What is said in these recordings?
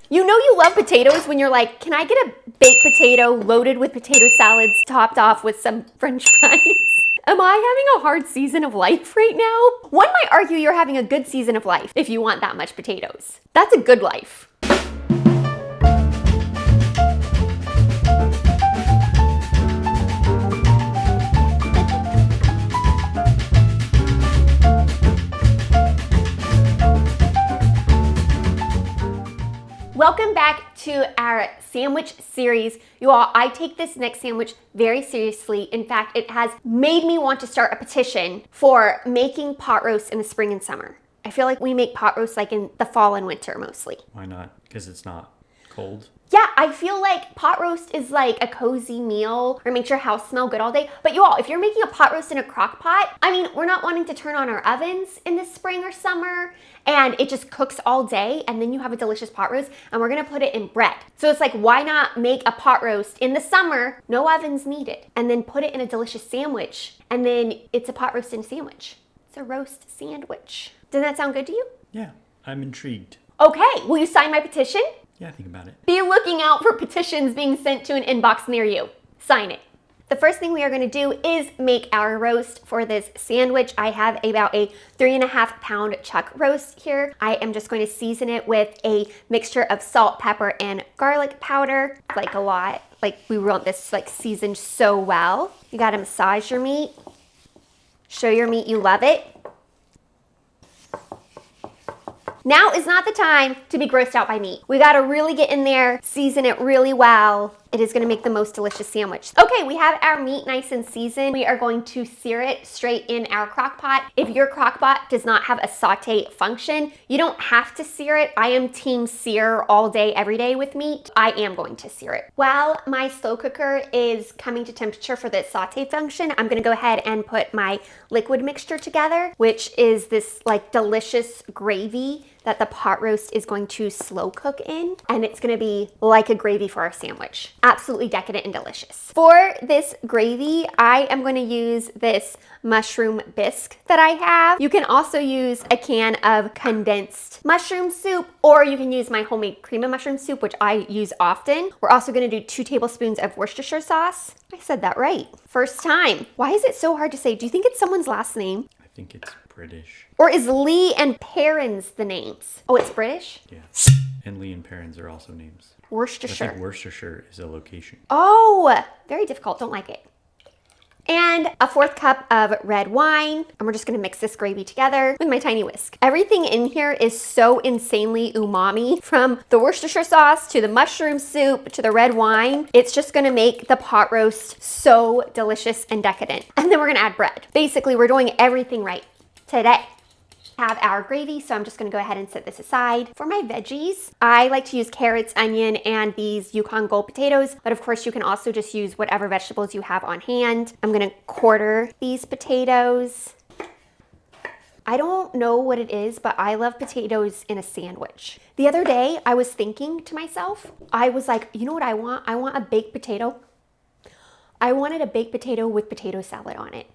You know you love potatoes when you're like, can I get a baked potato loaded with potato salads topped off with some French fries? Am I having a hard season of life right now? One might argue you're having a good season of life if you want that much potatoes. That's a good life. Welcome back to our sandwich series. You all, I take this next sandwich very seriously. In fact, it has made me want to start a petition for making pot roast in the spring and summer. I feel like we make pot roast like in the fall and winter mostly. Why not? Because it's not cold. Yeah, I feel like pot roast is like a cozy meal or makes your house smell good all day. But you all, if you're making a pot roast in a crock pot, I mean, we're not wanting to turn on our ovens in the spring or summer and it just cooks all day and then you have a delicious pot roast and we're gonna put it in bread. So it's like, why not make a pot roast in the summer, no ovens needed, and then put it in a delicious sandwich and then it's a pot roast in a sandwich. It's a roast sandwich. Doesn't that sound good to you? Yeah, I'm intrigued. Okay, will you sign my petition? Yeah, think about it. Be looking out for petitions being sent to an inbox near you. Sign it. The first thing we are going to do is make our roast for this sandwich. I have about a 3.5 pound chuck roast here. I am just going to season it with a mixture of salt, pepper, and garlic powder. Like a lot. Like we want this like seasoned so well. You got to massage your meat. Show your meat you love it. Now is not the time to be grossed out by meat. We gotta really get in there, season it really well. It is gonna make the most delicious sandwich. Okay, we have our meat nice and seasoned. We are going to sear it straight in our crock pot. If your crock pot does not have a saute function, you don't have to sear it. I am team sear all day, every day with meat. I am going to sear it. While my slow cooker is coming to temperature for this saute function, I'm gonna go ahead and put my liquid mixture together, which is this like delicious gravy that the pot roast is going to slow cook in, and it's gonna be like a gravy for our sandwich. Absolutely decadent and delicious. For this gravy, I am gonna use this mushroom bisque that I have. You can also use a can of condensed mushroom soup, or you can use my homemade cream of mushroom soup, which I use often. We're also gonna do 2 tablespoons of Worcestershire sauce. I said that right. First time. Why is it so hard to say? Do you think it's someone's last name? I think it's British. Or is Lee and Perrins the names? Oh, it's British? Yeah. And Lee and Perrins are also names. Worcestershire. I think Worcestershire is a location. Oh, very difficult. Don't like it. And a 4th cup of red wine. And we're just gonna mix this gravy together with my tiny whisk. Everything in here is so insanely umami, from the Worcestershire sauce to the mushroom soup to the red wine. It's just gonna make the pot roast so delicious and decadent. And then we're gonna add bread. Basically, we're doing everything right today. Have our gravy, so I'm just gonna go ahead and set this aside. For my veggies, I like to use carrots, onion, and these Yukon Gold potatoes, but of course you can also just use whatever vegetables you have on hand. I'm gonna quarter these potatoes. I don't know what it is, but I love potatoes in a sandwich. The other day, I was thinking to myself, I was like, you know what I want? I want a baked potato. I wanted a baked potato with potato salad on it.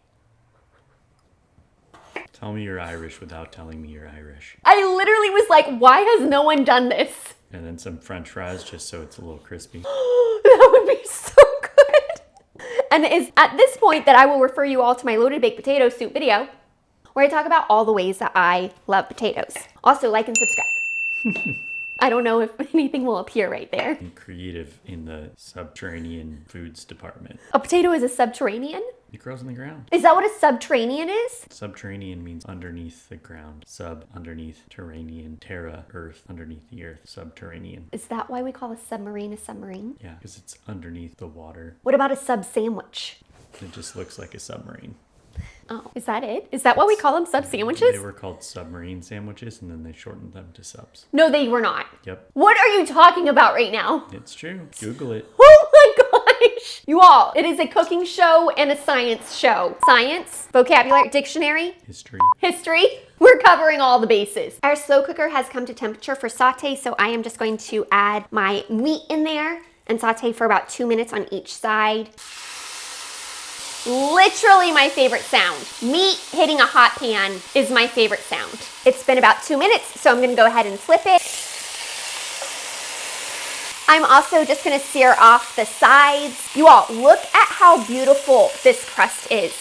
Tell me you're Irish without telling me you're Irish. I literally was like, why has no one done this? And then some French fries just so it's a little crispy. That would be so good. And it is at this point that I will refer you all to my loaded baked potato soup video, where I talk about all the ways that I love potatoes. Also, like and subscribe. I don't know if anything will appear right there. I'm creative in the subterranean foods department. A potato is a subterranean? It grows in the ground. Is that what a subterranean is? Subterranean means underneath the ground. Sub, underneath, terranean, terra, earth, underneath the earth, subterranean. Is that why we call a submarine a submarine? Yeah, because it's underneath the water. What about a sub sandwich? It just looks like a submarine. Oh, is that it? Is that why we call them sub sandwiches? They were called submarine sandwiches and then they shortened them to subs. No, they were not. Yep. What are you talking about right now? It's true. Google it. Oh my gosh. You all, it is a cooking show and a science show. Science, vocabulary, dictionary, History. history. We're covering all the bases. Our slow cooker has come to temperature for saute, so I am just going to add my meat in there and saute for about 2 minutes on each side. Literally my favorite sound. Meat hitting a hot pan is my favorite sound. It's been about 2 minutes, so I'm gonna go ahead and flip it. I'm also just gonna sear off the sides. You all, look at how beautiful this crust is.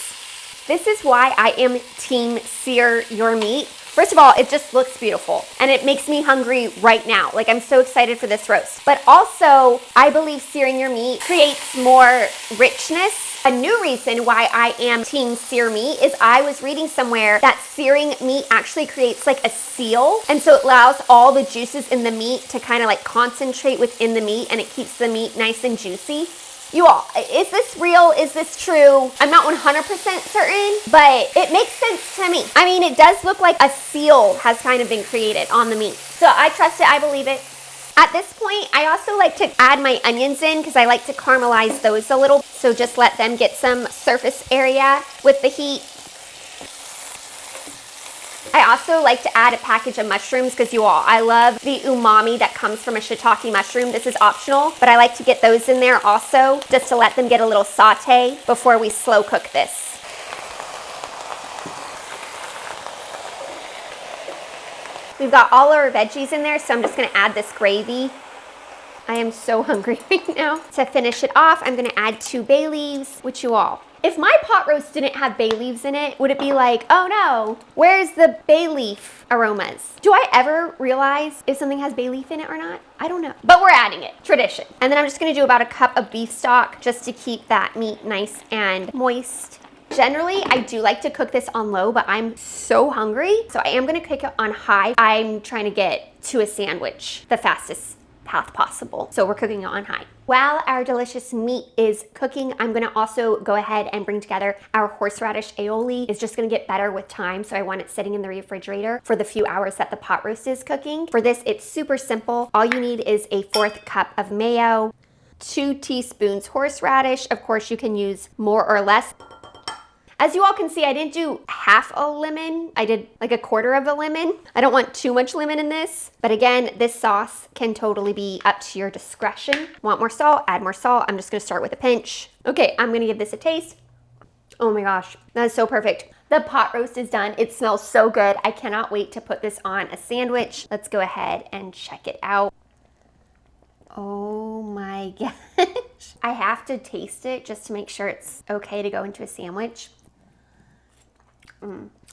This is why I am team sear your meat. First of all, it just looks beautiful and it makes me hungry right now. Like, I'm so excited for this roast. But also, I believe searing your meat creates more richness. A new reason why I am team sear meat is I was reading somewhere that searing meat actually creates like a seal. And so it allows all the juices in the meat to kind of like concentrate within the meat, and it keeps the meat nice and juicy. You all, is this real? Is this true? I'm not 100% certain, but it makes sense to me. I mean, it does look like a seal has kind of been created on the meat. So I trust it, I believe it. At this point, I also like to add my onions in because I like to caramelize those a little. So just let them get some surface area with the heat. I also like to add a package of mushrooms because you all, I love the umami that comes from a shiitake mushroom. This is optional, but I like to get those in there also just to let them get a little saute before we slow cook this. We've got all our veggies in there, so I'm just gonna add this gravy. I am so hungry right now. To finish it off, I'm gonna add 2 bay leaves, which you all, if my pot roast didn't have bay leaves in it, would it be like, oh no, where's the bay leaf aromas? Do I ever realize if something has bay leaf in it or not? I don't know, but we're adding it, tradition. And then I'm just gonna do about a cup of beef stock just to keep that meat nice and moist. Generally, I do like to cook this on low, but I'm so hungry, so I am gonna cook it on high. I'm trying to get to a sandwich the fastest path possible, so we're cooking it on high. While our delicious meat is cooking, I'm gonna also go ahead and bring together our horseradish aioli. It's just gonna get better with time, so I want it sitting in the refrigerator for the few hours that the pot roast is cooking. For this, it's super simple. All you need is a 1/4 cup of mayo, 2 teaspoons horseradish. Of course, you can use more or less. As you all can see, I didn't do half a lemon. I did like 1/4 of a lemon. I don't want too much lemon in this. But again, this sauce can totally be up to your discretion. Want more salt? Add more salt. I'm just gonna start with a pinch. Okay, I'm gonna give this a taste. Oh my gosh, that is so perfect. The pot roast is done. It smells so good. I cannot wait to put this on a sandwich. Let's go ahead and check it out. Oh my gosh. I have to taste it just to make sure it's okay to go into a sandwich.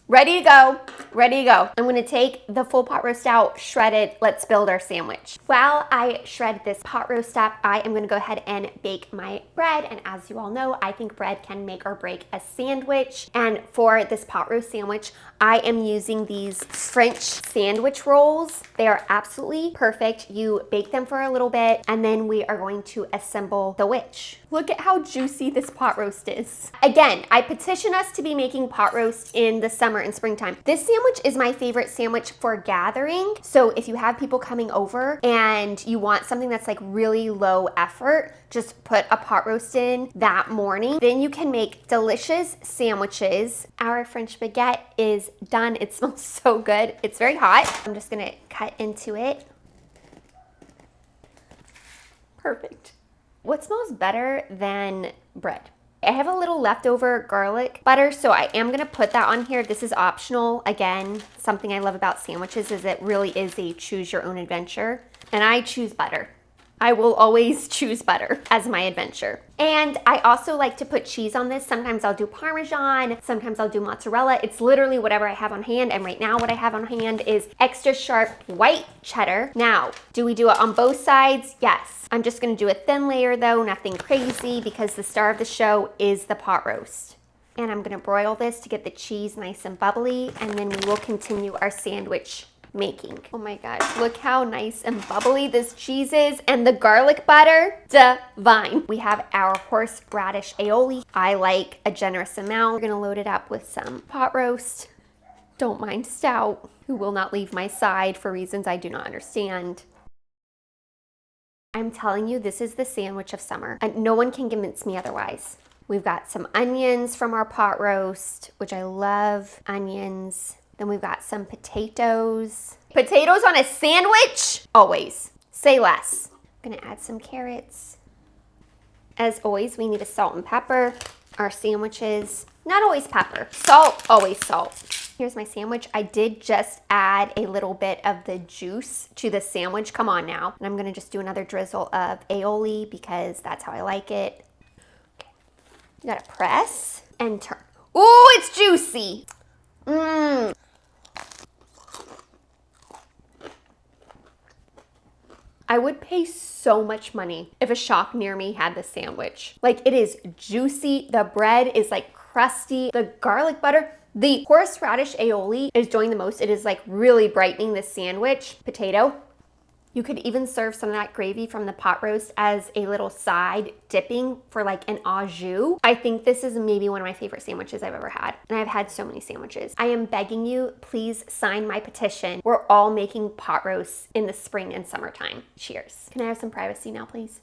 Ready to go, ready to go. I'm gonna take the full pot roast out, shred it. Let's build our sandwich. While I shred this pot roast up, I am gonna go ahead and bake my bread. And as you all know, I think bread can make or break a sandwich. And for this pot roast sandwich, I am using these French sandwich rolls. They are absolutely perfect. You bake them for a little bit, and then we are going to assemble the witch. Look at how juicy this pot roast is. Again, I petition us to be making pot roast in the summer and springtime. This sandwich is my favorite sandwich for gathering. So if you have people coming over and you want something that's like really low effort, just put a pot roast in that morning. Then you can make delicious sandwiches. Our French baguette is done. It smells so good. It's very hot. I'm just gonna cut into it. Perfect. What smells better than bread? I have a little leftover garlic butter, so I am gonna put that on here. This is optional. Again, something I love about sandwiches is it really is a choose your own adventure, and I choose butter. I will always choose butter as my adventure. And I also like to put cheese on this. Sometimes I'll do Parmesan, sometimes I'll do mozzarella. It's literally whatever I have on hand. And right now what I have on hand is extra sharp white cheddar. Now, do we do it on both sides? Yes. I'm just gonna do a thin layer though, nothing crazy, because the star of the show is the pot roast. And I'm gonna broil this to get the cheese nice and bubbly, and then we will continue our sandwich making. Oh my gosh, look how nice and bubbly this cheese is, and the garlic butter, divine. We have our horseradish aioli. I like a generous amount. We're gonna load it up with some pot roast. Don't mind stout, who will not leave my side for reasons I do not understand. I'm telling you, this is the sandwich of summer, and no one can convince me otherwise. We've got some onions from our pot roast, which I love onions. Then we've got some potatoes. Potatoes on a sandwich? Always. Say less. I'm gonna add some carrots. As always, we need a salt and pepper. Our sandwiches, not always pepper. Salt, always salt. Here's my sandwich. I did just add a little bit of the juice to the sandwich. Come on now. And I'm gonna just do another drizzle of aioli because that's how I like it. Okay. You gotta press and turn. Ooh, it's juicy. Mmm. I would pay so much money if a shop near me had this sandwich. Like, it is juicy. The bread is like crusty. The garlic butter, the horseradish aioli is doing the most. It is like really brightening the sandwich. Potato. You could even serve some of that gravy from the pot roast as a little side dipping for like an au jus. I think this is maybe one of my favorite sandwiches I've ever had. And I've had so many sandwiches. I am begging you, please sign my petition. We're all making pot roasts in the spring and summertime. Cheers. Can I have some privacy now, please?